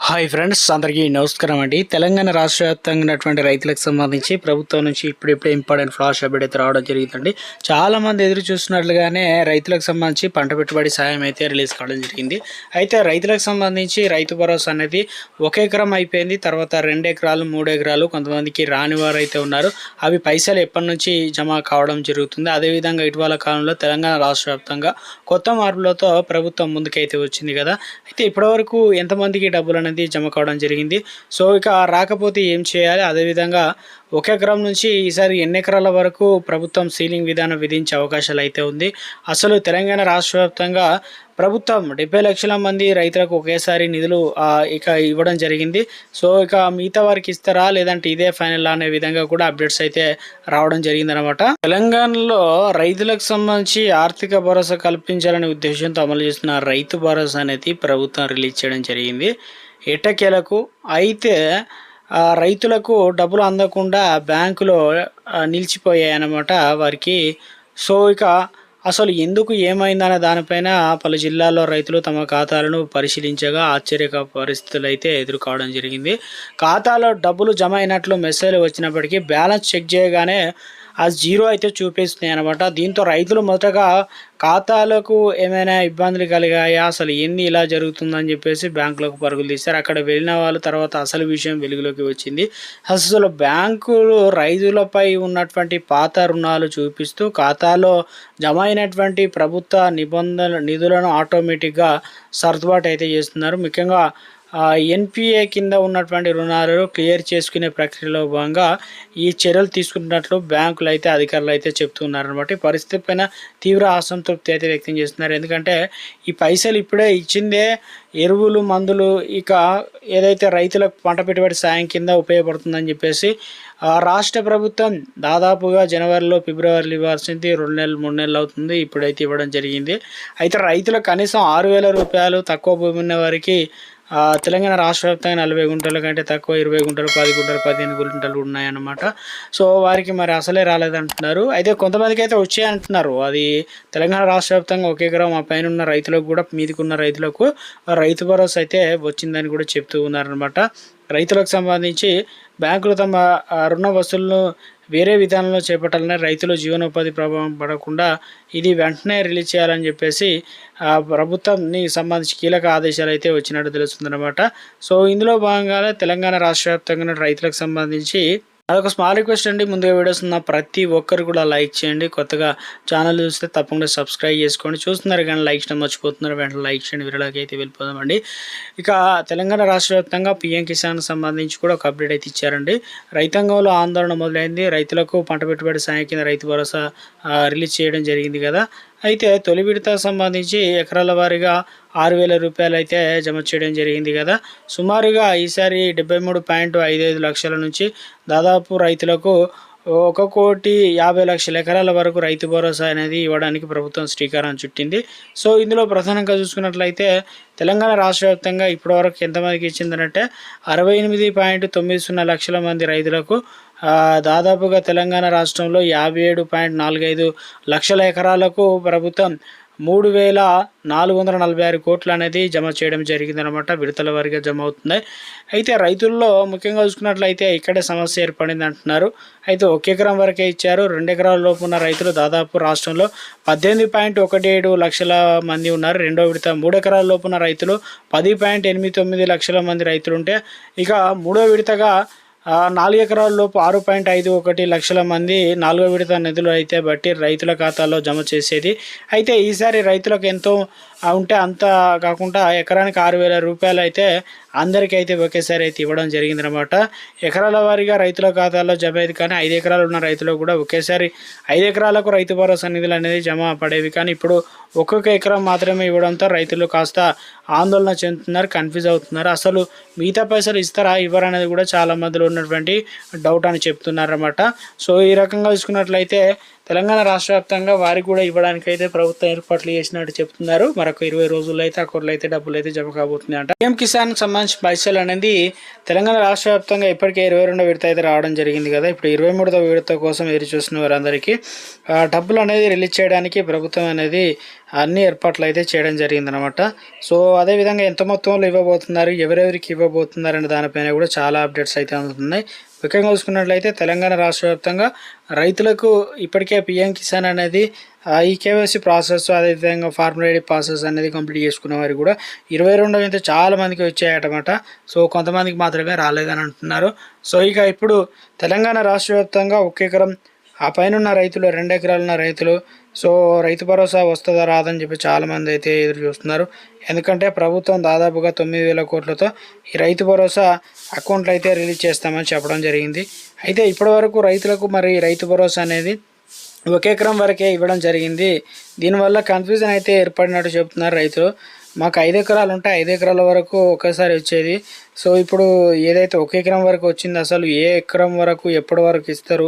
Hi friends, అందరికీ నమస్కారం అండి. తెలంగాణ రాష్ట్ర వ్యాప్తంగా ఉన్నటువంటి రైతులకు సంబంధించి ప్రభుత్వం నుంచి ఇప్పుడిప్పుడే ఇంపార్టెంట్ ఫ్లాష్ అప్డేట్ అయితే రావడం జరిగిందండి. చాలామంది ఎదురు చూస్తున్నట్లుగానే రైతులకు సంబంధించి పంట పెట్టుబడి సాయం అయితే రిలీజ్ కావడం జరిగింది. అయితే రైతులకు సంబంధించి రైతు భరోసా అనేది 1 ఎకరం అయిపోయింది. తర్వాత 2 ఎకరాలు 3 ఎకరాలు కొంతమందికి రాని వారు అయితే ఉన్నారు. అవి పైసలు ఎప్పటి నుంచి జమ కావడం జరుగుతుంది. అదేవిధంగా ఇటీవల కాలంలో తెలంగాణ రాష్ట్ర వ్యాప్తంగా కొత్త మార్పులతో ప్రభుత్వం ముందుకైతే వచ్చింది కదా. అయితే ఇప్పటివరకు ఎంతమందికి డబ్బులు అనేది జమ కావడం జరిగింది. సో ఇక రాకపోతే ఏం చేయాలి, అదేవిధంగా 1 ఎకరం నుంచి ఈసారి ఎన్ని ఎకరాల వరకు ప్రభుత్వం సీలింగ్ విధానం విధించే అవకాశాలు అయితే ఉంది. అసలు తెలంగాణ రాష్ట్ర వ్యాప్తంగా ప్రభుత్వం 70 లక్షల మంది రైతులకు ఒకేసారి నిధులు ఇక ఇవ్వడం జరిగింది. సో ఇక మిగతా వారికి ఇస్తారా లేదంటే ఇదే ఫైనల్ అనే విధంగా కూడా అప్డేట్స్ అయితే రావడం జరిగిందనమాట. తెలంగాణలో రైతులకు సంబంధించి ఆర్థిక భరోసా కల్పించాలనే ఉద్దేశంతో అమలు చేస్తున్న రైతు భరోసా అనేది ప్రభుత్వం రిలీజ్ చేయడం జరిగింది ఎట్టకేలకు. అయితే రైతులకు డబ్బులు అందకుండా బ్యాంకులో నిలిచిపోయాయి అన్నమాట వారికి. సో ఇక అసలు ఎందుకు ఏమైందనే దానిపైన పలు జిల్లాల్లో రైతులు తమ ఖాతాలను పరిశీలించగా ఆశ్చర్యక పరిస్థితులు అయితే ఎదుర్కోవడం జరిగింది. ఖాతాలో డబ్బులు జమ అయినట్లు మెసేజ్ వచ్చినప్పటికీ బ్యాలెన్స్ చెక్ చేయగానే ఆ జీరో అయితే చూపిస్తున్నాయి అనమాట. దీంతో రైతులు మొదటగా ఖాతాలకు ఏమైనా ఇబ్బందులు కలిగాయా, అసలు ఏంది ఇలా జరుగుతుందని చెప్పేసి బ్యాంకులకు పరుగులు తీస్తారు. అక్కడ వెళ్ళిన వాళ్ళు తర్వాత అసలు విషయం వెలుగులోకి వచ్చింది. అసలు బ్యాంకులు రైతులపై ఉన్నటువంటి పాత రుణాలు చూపిస్తూ ఖాతాలో జమ అయినటువంటి ప్రభుత్వ నిధులను ఆటోమేటిక్గా సర్దుబాటు అయితే చేస్తున్నారు. ముఖ్యంగా ఎన్పిఏ కింద ఉన్నటువంటి రుణాలను క్లియర్ చేసుకునే ప్రక్రియలో భాగంగా ఈ చర్యలు తీసుకున్నట్లు బ్యాంకులు అయితే అధికారులు అయితే చెప్తున్నారు అనమాట. ఈ పరిస్థితి పైన తీవ్ర అసంతృప్తి అయితే వ్యక్తం చేస్తున్నారు. ఎందుకంటే ఈ పైసలు ఇప్పుడే ఇచ్చిందే ఎరువులు మందులు ఇక ఏదైతే రైతులకు పంట పెట్టుబడి సాయం కింద ఉపయోగపడుతుందని చెప్పేసి రాష్ట్ర ప్రభుత్వం దాదాపుగా జనవరిలో ఫిబ్రవరిలో ఇవ్వాల్సింది 2 నెలలు 3 నెలలు అవుతుంది. ఇప్పుడైతే ఇవ్వడం జరిగింది. అయితే రైతులకు కనీసం 6,000 రూపాయలు, తక్కువ భూమి ఉన్న వారికి తెలంగాణ రాష్ట్ర వ్యాప్తంగా 40 గుంటల కంటే తక్కువ 20 గుంటలు, 10 గుంటలు, 15 గుంటలు ఉన్నాయన్నమాట. సో వారికి మరి అసలే రాలేదంటున్నారు. అయితే కొంతమందికి అయితే వచ్చాయంటున్నారు. అది తెలంగాణ రాష్ట్ర వ్యాప్తంగా 1 ఎకరం ఆ పైన ఉన్న రైతులకు కూడా మీదికున్న రైతులకు రైతు భరోసా అయితే వచ్చిందని కూడా చెప్తూ ఉన్నారనమాట. రైతులకు సంబంధించి బ్యాంకులు తమ రుణ వసూళ్లను వేరే విధానంలో చేపట్టాలని, రైతులు జీవనోపాధి ప్రభావం పడకుండా ఇది వెంటనే రిలీజ్ చేయాలని చెప్పేసి ప్రభుత్వానికి సంబంధించి కీలక ఆదేశాలు అయితే వచ్చినట్టు తెలుస్తుందన్నమాట. సో ఇందులో భాగంగానే తెలంగాణ రాష్ట్ర వ్యాప్తంగా రైతులకు సంబంధించి అదొక స్మాల్ రిక్వెస్ట్ అండి. ముందుగా వీడియోస్ ఉన్న ప్రతి ఒక్కరు కూడా లైక్ చేయండి. కొత్తగా ఛానల్ చూస్తే తప్పకుండా సబ్స్క్రైబ్ చేసుకోండి. చూస్తున్నారు కానీ లైక్ చేయడం మర్చిపోతున్నారు, వెంటనే లైక్ చేయండి. వీడియోకి అయితే వెళ్ళిపోదామండి. ఇక తెలంగాణ రాష్ట్ర వ్యాప్తంగా పీఎం కిసాన్ సంబంధించి కూడా ఒక అప్డేట్ అయితే ఇచ్చారండి. రైతాంగంలో ఆందోళన మొదలైంది. రైతులకు పంట పెట్టుబడి సాయం కింద రైతు భరోసా రిలీజ్ చేయడం జరిగింది కదా. అయితే తొలి విడత సంబంధించి ఎకరాల వారీగా 6,000 రూపాయలు అయితే జమ చేయడం జరిగింది కదా. సుమారుగా ఈసారి 73.55 లక్షల నుంచి దాదాపు రైతులకు 1,50,00,000 ఎకరాల వరకు రైతు భరోసా అనేది ఇవ్వడానికి ప్రభుత్వం శ్రీకారం చుట్టింది. సో ఇందులో ప్రధానంగా చూసుకున్నట్లయితే తెలంగాణ రాష్ట్ర వ్యాప్తంగా ఇప్పటివరకు ఎంతమందికి ఇచ్చిందనంటే 68.90 లక్షల మంది రైతులకు, దాదాపుగా తెలంగాణ రాష్ట్రంలో 57.45 లక్షల ఎకరాలకు ప్రభుత్వం 3,446 కోట్లు అనేది జమ చేయడం జరిగిందనమాట. విడతల వారీగా జమ అవుతుంది. అయితే రైతుల్లో ముఖ్యంగా చూసుకున్నట్లయితే ఇక్కడే సమస్య ఏర్పడింది అంటున్నారు. అయితే 1 ఎకరం వరకే ఇచ్చారు. 2 ఎకరాల లోపు ఉన్న రైతులు దాదాపు రాష్ట్రంలో 18.17 లక్షల మంది ఉన్నారు. రెండో విడత 3 ఎకరాల లోపు ఉన్న రైతులు 10.89 లక్షల మంది రైతులు ఉంటే, ఇక మూడో విడతగా 4 ఎకరాల లోపు 6.51 లక్షల మంది 4వ విడత నిధులు అయితే బట్టి రైతుల ఖాతాలో జమ చేసేది. అయితే ఈసారి రైతులకు ఎంతో ఉంటే అంత కాకుండా ఎకరానికి 6,000 రూపాయలు అయితే అందరికీ అయితే ఒకేసారి అయితే ఇవ్వడం జరిగిందనమాట. ఎకరాల వారీగా రైతుల ఖాతాలో జమ అయ్యేది, కానీ 5 ఎకరాలు ఉన్న రైతులకు కూడా ఒకేసారి 5 ఎకరాలకు రైతు భరోసా నిధులు అనేది జమ పడేవి. కానీ ఇప్పుడు ఒక్కొక్క ఎకరం మాత్రమే ఇవ్వడంతో రైతులు కాస్త ఆందోళన చెందుతున్నారు, కన్ఫ్యూజ్ అవుతున్నారు. అసలు మిగతా పైసలు ఇస్తారా ఇవ్వరు అనేది కూడా చాలా మందిలో ఉన్నటువంటి డౌట్ అని చెప్తున్నారన్నమాట. సో ఈ రకంగా చూసుకున్నట్లయితే తెలంగాణ రాష్ట్ర వ్యాప్తంగా వారికి కూడా ఇవ్వడానికి అయితే ప్రభుత్వం ఏర్పాట్లు చేసినట్టు చెప్తున్నారు. మరొక 20 రోజుల్లో అయితే అకౌంట్లో అయితే డబ్బులు అయితే జమ కాబోతుంది అంట. పీఎం కిసాన్ సంబంధించిన పైసలు అనేది తెలంగాణ రాష్ట్ర వ్యాప్తంగా ఇప్పటికే 22వ విడత అయితే రావడం జరిగింది కదా. ఇప్పుడు 23వ విడత కోసం ఎదురు చూస్తున్న వారందరికీ డబ్బులు అనేది రిలీజ్ చేయడానికి ప్రభుత్వం అనేది అన్ని ఏర్పాట్లు అయితే చేయడం జరిగిందనమాట. సో అదేవిధంగా ఎంత మొత్తంలో ఇవ్వబోతున్నారు, ఎవరెవరికి ఇవ్వబోతున్నారు అనే దానిపైన కూడా చాలా అప్డేట్స్ అయితే అందుతున్నాయి. ముఖ్యంగా చూసుకున్నట్లయితే తెలంగాణ రాష్ట్ర వ్యాప్తంగా రైతులకు ఇప్పటికే పిఎం కిసాన్ అనేది ఈ కేవైసీ ప్రాసెస్, అదేవిధంగా ఫార్మర్ ఐడి ప్రాసెస్ అనేది కంప్లీట్ చేసుకున్న వారికి కూడా 22వ విడత చాలా మందికి వచ్చాయటమాట. సో కొంతమందికి మాత్రమే రాలేదని అంటున్నారు. సో ఇక ఇప్పుడు తెలంగాణ రాష్ట్ర వ్యాప్తంగా 1 ఎకరం ఆ పైన ఉన్న రైతులు, 2 ఎకరాలు ఉన్న రైతులు, సో రైతు భరోసా వస్తుందా రాదని చెప్పి చాలామంది అయితే ఎదురు చూస్తున్నారు. ఎందుకంటే ప్రభుత్వం దాదాపుగా 9,000 కోట్లతో ఈ రైతు భరోసా అకౌంట్లు అయితే రిలీజ్ చేస్తామని చెప్పడం జరిగింది. అయితే ఇప్పటి వరకు రైతులకు మరి రైతు భరోసా అనేది 1 ఎకరం వరకే ఇవ్వడం జరిగింది. దీనివల్ల కన్ఫ్యూజన్ అయితే ఏర్పడినట్టు చెప్తున్నారు రైతులు. మాకు 5 ఎకరాలు ఉంటే 5 ఎకరాల వరకు ఒకేసారి వచ్చేది. సో ఇప్పుడు ఏదైతే 1 ఎకరం వరకు వచ్చింది, అసలు ఏ ఎకరం వరకు ఎప్పటి వరకు ఇస్తారు,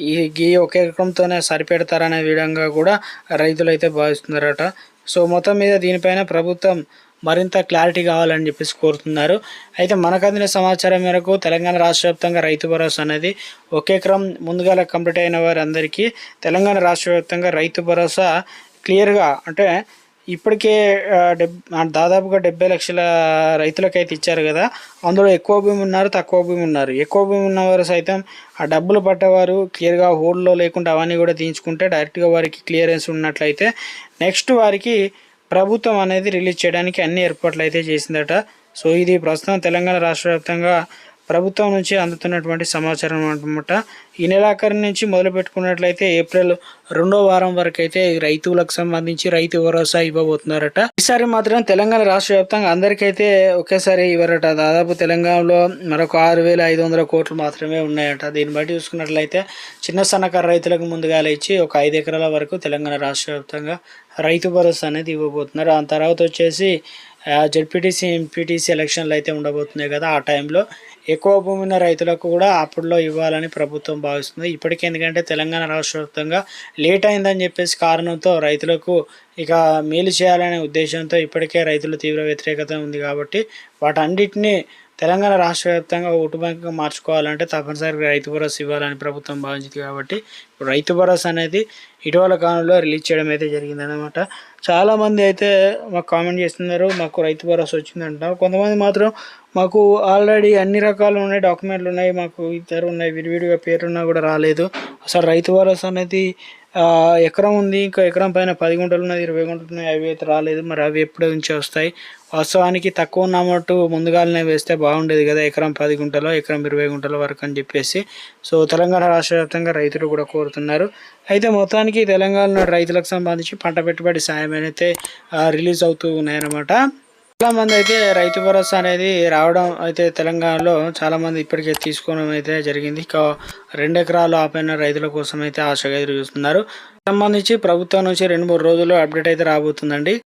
ఈ 1 ఎకరంతోనే సరిపెడతారనే విధంగా కూడా రైతులు అయితే భావిస్తున్నారట. సో మొత్తం మీద దీనిపైన ప్రభుత్వం మరింత క్లారిటీ కావాలని చెప్పేసి కోరుతున్నారు. అయితే మనకు అందిన సమాచారం మేరకు తెలంగాణ రాష్ట్ర వ్యాప్తంగా రైతు భరోసా అనేది 1 ఎకరం ముందుగా కంప్లీట్ అయిన వారందరికీ తెలంగాణ రాష్ట్ర వ్యాప్తంగా రైతు భరోసా క్లియర్గా అంటే ఇప్పటికే దాదాపుగా 70 లక్షల రైతులకైతే ఇచ్చారు కదా. అందులో ఎక్కువ భూమి ఉన్నారు, తక్కువ భూమి ఉన్నారు. ఎక్కువ భూమి ఉన్నవారు సైతం ఆ డబ్బులు పట్టేవారు క్లియర్గా హోల్డ్లో లేకుండా అవన్నీ కూడా తీయించుకుంటే డైరెక్ట్గా వారికి క్లియరెన్స్ ఉన్నట్లయితే నెక్స్ట్ వారికి ప్రభుత్వం అనేది రిలీజ్ చేయడానికి అన్ని ఏర్పాట్లు అయితే చేసిందట. సో ఇది ప్రస్తుతం తెలంగాణ రాష్ట్ర వ్యాప్తంగా ప్రభుత్వం నుంచి అందుతున్నటువంటి సమాచారం అనమాట. ఈ నెలాఖరు నుంచి మొదలు పెట్టుకున్నట్లయితే ఏప్రిల్ 2వ వారం వరకు అయితే రైతులకు సంబంధించి రైతు భరోసా ఇవ్వబోతున్నారట. ఈసారి మాత్రం తెలంగాణ రాష్ట్ర వ్యాప్తంగా అందరికైతే ఒకేసారి ఇవ్వరట. దాదాపు తెలంగాణలో మరొక 6,500 కోట్లు మాత్రమే ఉన్నాయట. దీన్ని బట్టి చూసుకున్నట్లయితే చిన్న సన్నకారు రైతులకు ముందుగా ఇచ్చి ఒక 5 ఎకరాల వరకు తెలంగాణ రాష్ట్ర వ్యాప్తంగా రైతు భరోసా అనేది ఇవ్వబోతున్నారు. ఆ తర్వాత వచ్చేసి జెడ్పీటీసీ, ఎంపీటీసీ ఎలక్షన్లు అయితే ఉండబోతున్నాయి కదా. ఆ టైంలో ఎక్కువ భూమి ఉన్న రైతులకు కూడా అప్పుడులో ఇవ్వాలని ప్రభుత్వం భావిస్తుంది. ఇప్పటికే ఎందుకంటే తెలంగాణ రాష్ట్ర వ్యాప్తంగా లేట్ అయిందని చెప్పేసి కారణంతో రైతులకు ఇక మేలు చేయాలనే ఉద్దేశంతో ఇప్పటికే రైతుల తీవ్ర వ్యతిరేకత ఉంది కాబట్టి వాటన్నిటిని తెలంగాణ రాష్ట్ర వ్యాప్తంగా ఓటు బ్యాంకుగా మార్చుకోవాలంటే తప్పనిసరిగా రైతు భరోసా ఇవ్వాలని ప్రభుత్వం భావించింది కాబట్టి ఇప్పుడు రైతు భరోసా అనేది ఇటీవల కాలంలో రిలీజ్ చేయడం అయితే జరిగిందనమాట. చాలామంది అయితే మాకు కామెంట్ చేస్తున్నారు, మాకు రైతు భరోసా వచ్చిందంటారు. కొంతమంది మాత్రం మాకు ఆల్రెడీ అన్ని రకాలు ఉన్నాయి, డాక్యుమెంట్లు ఉన్నాయి, మాకు ఇద్దరు ఉన్నాయి, విడివిడిగా పేరున్నా కూడా రాలేదు. అసలు రైతు భరోసా అనేది ఎకరం ఉంది, ఇంకా ఎకరం పైన 10 గుంటలు ఉన్నది, 20 గుంటలు ఉన్నాయి, అవి అయితే రాలేదు. మరి అవి ఎప్పటి నుంచి వస్తాయి? వాస్తవానికి తక్కువ ఉన్న అమౌంట్ ముందుగానే వేస్తే బాగుండేది కదా, ఎకరం 10 గుంటలో, ఎకరం 20 గుంటల వరకు అని చెప్పేసి. సో తెలంగాణ రాష్ట్ర వ్యాప్తంగా రైతులు కూడా కోరుతున్నారు. అయితే మొత్తానికి తెలంగాణ రైతులకు సంబంధించి పంట పెట్టుబడి సాయం అయితే రిలీజ్ అవుతూ ఉన్నాయన్నమాట. చాలామంది అయితే రైతు భరోసా అనేది రావడం అయితే తెలంగాణలో చాలామంది ఇప్పటికే తీసుకోవడం అయితే జరిగింది. ఇక 2 ఎకరాలు ఆపైన రైతుల కోసం అయితే ఆశగా ఎదురు చూస్తున్నారు. సంబంధించి ప్రభుత్వం నుంచి 2-3 రోజుల్లో అప్డేట్ అయితే రాబోతుందండి.